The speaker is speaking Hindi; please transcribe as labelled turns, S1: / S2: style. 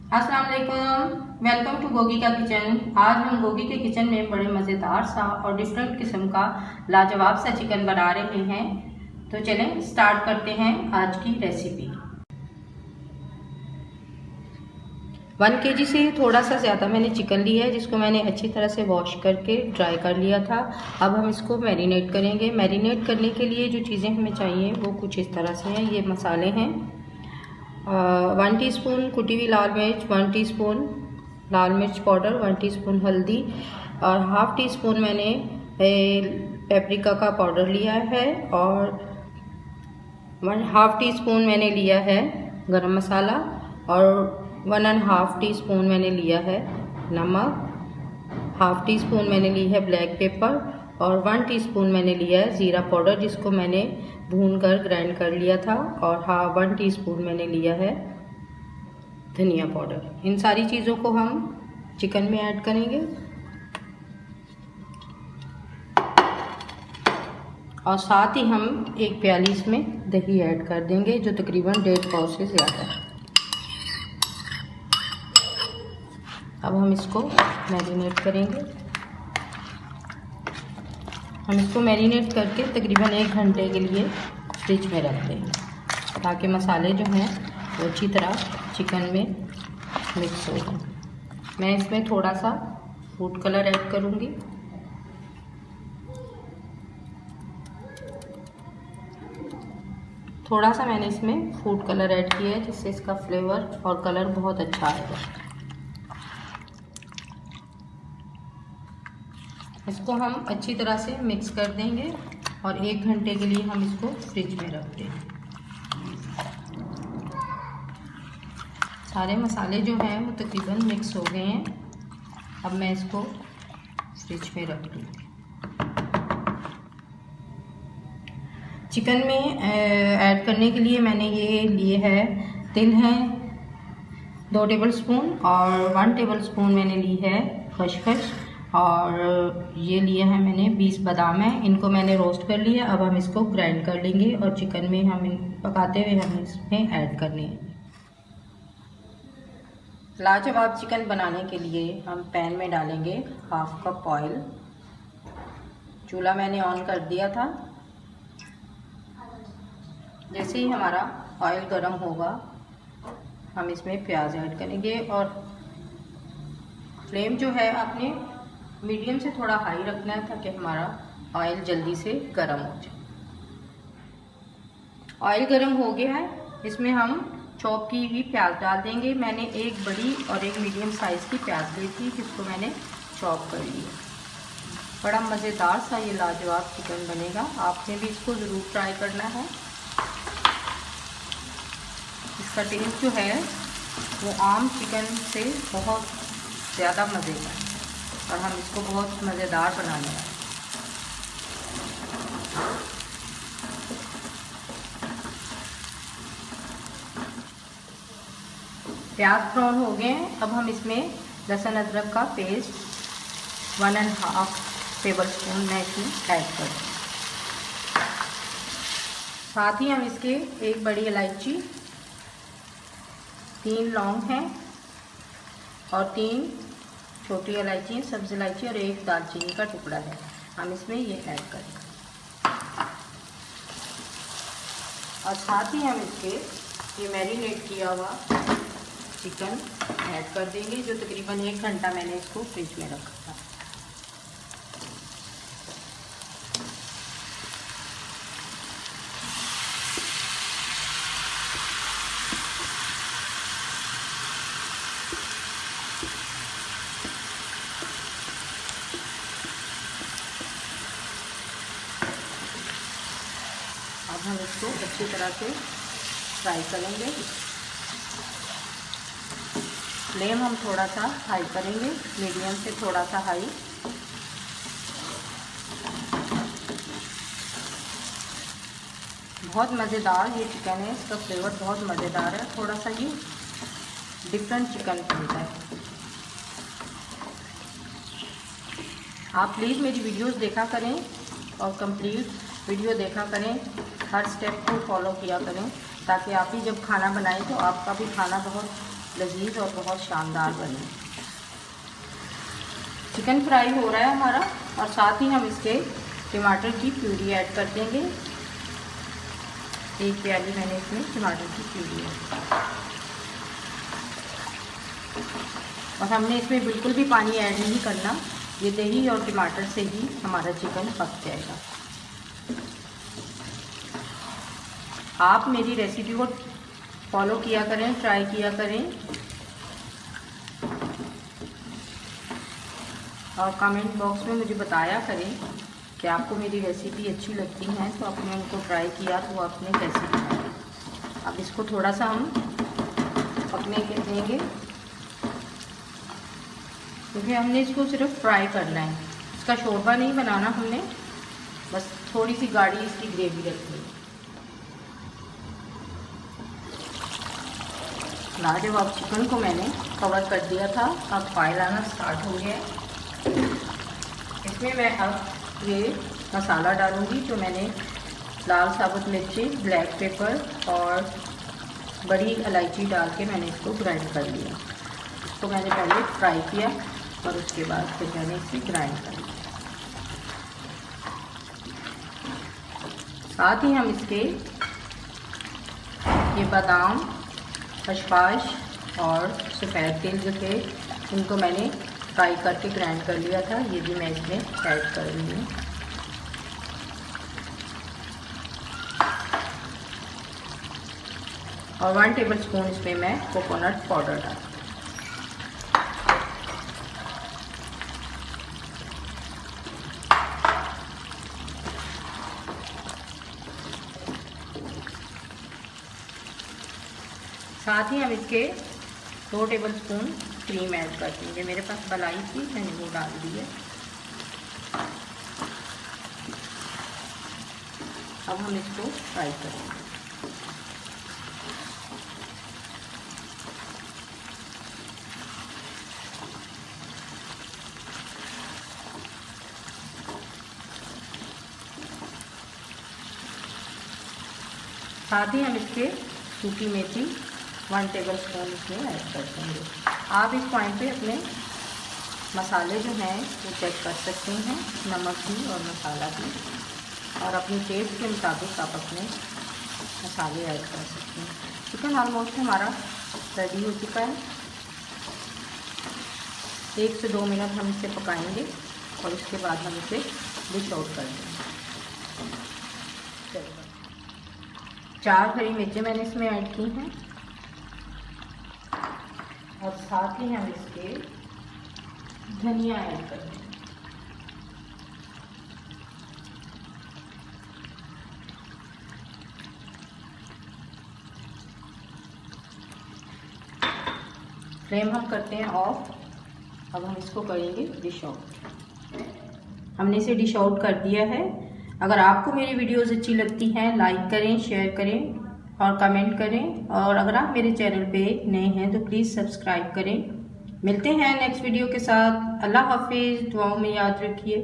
S1: अस्सलाम वालेकुम, वेलकम टू गोगी का किचन। आज हम गोगी के किचन में बड़े मज़ेदार सा और डिफरेंट किस्म का लाजवाब सा चिकन बना रहे हैं। तो चलें स्टार्ट करते हैं आज की रेसिपी। 1 kg से थोड़ा सा ज़्यादा मैंने चिकन लिया है, जिसको मैंने अच्छी तरह से वॉश करके ड्राई कर लिया था। अब हम इसको मैरिनेट करेंगे। मैरिनेट करने के लिए जो चीज़ें हमें चाहिए वो कुछ इस तरह से हैं। ये मसाले हैं 1 टीस्पून कुटी हुई लाल मिर्च, 1 टीस्पून लाल मिर्च पाउडर, 1 टीस्पून हल्दी और हाफ टी स्पून मैंने पेपरिका का पाउडर लिया है और 1/2 टीस्पून मैंने लिया है गरम मसाला और 1.5 टीस्पून मैंने लिया है नमक, हाफ टी स्पून मैंने ली है ब्लैक पेपर और 1 टीस्पून मैंने लिया है ज़ीरा पाउडर, जिसको मैंने भूनकर ग्राइंड कर लिया था और 1 टीस्पून मैंने लिया है धनिया पाउडर। इन सारी चीज़ों को हम चिकन में ऐड करेंगे और साथ ही हम एक प्याली इसमें दही ऐड कर देंगे, जो तकरीबन 1.5 पाव से ज़्यादा है। अब हम इसको मैरिनेट करेंगे। हम इसको मैरिनेट करके तकरीबन 1 घंटे के लिए फ्रिज में रख देंगे, ताकि मसाले जो हैं वो अच्छी तरह चिकन में मिक्स हो जाए। मैं इसमें थोड़ा सा फूड कलर ऐड करूँगी। थोड़ा सा मैंने इसमें फूड कलर ऐड किया है, जिससे इसका फ्लेवर और कलर बहुत अच्छा आएगा। इसको हम अच्छी तरह से मिक्स कर देंगे और 1 घंटे के लिए हम इसको फ्रिज में रख देंगे। सारे मसाले जो हैं वो तकरीबन मिक्स हो गए हैं। अब मैं इसको फ्रिज में रख दूँगी। चिकन में ऐड करने के लिए मैंने ये लिए है तिल है 2 टेबलस्पून और 1 टेबलस्पून मैंने ली है खसखस और ये लिए हैं मैंने 20 बादाम है। इनको मैंने रोस्ट कर लिया। अब हम इसको ग्राइंड कर लेंगे और चिकन में हम पकाते हुए हम इसमें ऐड करने हैं। लाजवाब चिकन बनाने के लिए हम पैन में डालेंगे 1/2 कप ऑयल। चूल्हा मैंने ऑन कर दिया था। जैसे ही हमारा ऑयल गर्म होगा हम इसमें प्याज ऐड करेंगे और फ्लेम जो है आपने मीडियम से थोड़ा हाई रखना है, ताकि हमारा ऑयल जल्दी से गर्म हो जाए। ऑयल गर्म हो गया है, इसमें हम चॉप की हुई प्याज डाल देंगे। मैंने एक बड़ी और एक मीडियम साइज़ की प्याज ली थी, जिसको मैंने चॉप कर लिया। बड़ा मज़ेदार सा ये लाजवाब चिकन बनेगा। आपने भी इसको ज़रूर ट्राई करना है। इसका टेस्ट जो है वो आम चिकन से बहुत ज़्यादा मज़े का है और हम इसको बहुत मज़ेदार बनाने वाले हैं। प्याज ब्राउन हो गए हैं। अब हम इसमें लहसुन अदरक का पेस्ट 1.5 टेबलस्पून मैं इसमें ऐड कर दूँगी। साथ ही हम इसके एक बड़ी इलायची, 3 लौंग हैं और 3 छोटी इलायची, सब्ज़ इलायची और 1 दालचीनी का टुकड़ा है। हम इसमें ये ऐड करेंगे और साथ ही हम इसके ये मैरिनेट किया हुआ चिकन ऐड कर देंगे, जो तकरीबन 1 घंटा मैंने इसको फ्रिज में रखा था। अब हम इसको अच्छी तरह से फ्राई करेंगे। फ्लेम हम थोड़ा सा हाई करेंगे, मीडियम से थोड़ा सा हाई। बहुत मज़ेदार ये चिकन है, इसका फ्लेवर बहुत मज़ेदार है। थोड़ा सा ये डिफरेंट चिकन बनता है। आप प्लीज़ मेरी वीडियोस देखा करें और कंप्लीट वीडियो देखा करें, हर स्टेप को फॉलो किया करें, ताकि आप भी जब खाना बनाएं तो आपका भी खाना बहुत लजीज और बहुत शानदार बने। चिकन फ्राई हो रहा है हमारा और साथ ही हम इसके टमाटर की प्यूरी ऐड कर देंगे। 1 प्याली मैंने इसमें टमाटर की प्यूरी ऐड, और हमने इसमें बिल्कुल भी पानी ऐड नहीं करना। ये दही और टमाटर से ही हमारा चिकन पक जाएगा। आप मेरी रेसिपी को फॉलो किया करें, ट्राई किया करें और कमेंट बॉक्स में मुझे बताया करें कि आपको मेरी रेसिपी अच्छी लगती है, तो आपने उनको ट्राई किया तो आपने कैसे बनाया। अब इसको थोड़ा सा हम पकने के देंगे, क्योंकि हमने इसको सिर्फ फ्राई करना है, इसका शोरबा नहीं बनाना हमने, बस थोड़ी सी गाढ़ी इसकी ग्रेवी रखनी है। लाजवाब चिकन को मैंने कवर कर दिया था, अब फाइल आना स्टार्ट हो गया है। इसमें मैं अब ये मसाला डालूंगी, जो मैंने लाल साबुत मिर्ची, ब्लैक पेपर और बड़ी इलायची डाल के मैंने इसको ग्राइंड कर लिया। इसको मैंने पहले फ्राई किया और उसके बाद फिर मैंने इसे ग्राइंड कर लिया। साथ ही हम इसके ये बादाम, खसखस और सफ़ेद तिल जो थे उनको मैंने फ्राई करके ग्राइंड कर लिया था, ये भी मैं इसमें ऐड कर रही हूँ। और 1 टेबलस्पून इसमें मैं कोकोनट पाउडर डाल, साथ ही हम इसके 2 टेबलस्पून क्रीम ऐड कर देंगे। मेरे पास मलाई थी, मैंने वो डाल दी है। अब हम इसको फ्राई करेंगे। साथ ही हम इसके सूखी मेथी 1 टेबलस्पून इसमें ऐड कर देंगे। आप इस पॉइंट पे अपने मसाले जो हैं वो चेक कर सकते हैं, नमक भी और मसाला भी, और अपनी टेस्ट के मुताबिक आप अपने मसाले ऐड कर सकते हैं। चिकन ऑलमोस्ट हमारा रेडी हो चुका है। 1 से 2 मिनट हम इसे पकाएंगे और उसके बाद हम इसे डिश आउट कर देंगे। 4 हरी मिर्चें मैंने इसमें ऐड की हैं और साथ ही हम इसके धनिया ऐड कर देंगे। फ्लेम हम करते हैं ऑफ। अब हम इसको करेंगे डिश आउट। हमने इसे डिश आउट कर दिया है। अगर आपको मेरी वीडियोस अच्छी लगती हैं, लाइक करें, शेयर करें और कमेंट करें, और अगर आप मेरे चैनल पे नए हैं तो प्लीज़ सब्सक्राइब करें। मिलते हैं नेक्स्ट वीडियो के साथ। अल्लाह हाफिज़। दुआओं में याद रखिए।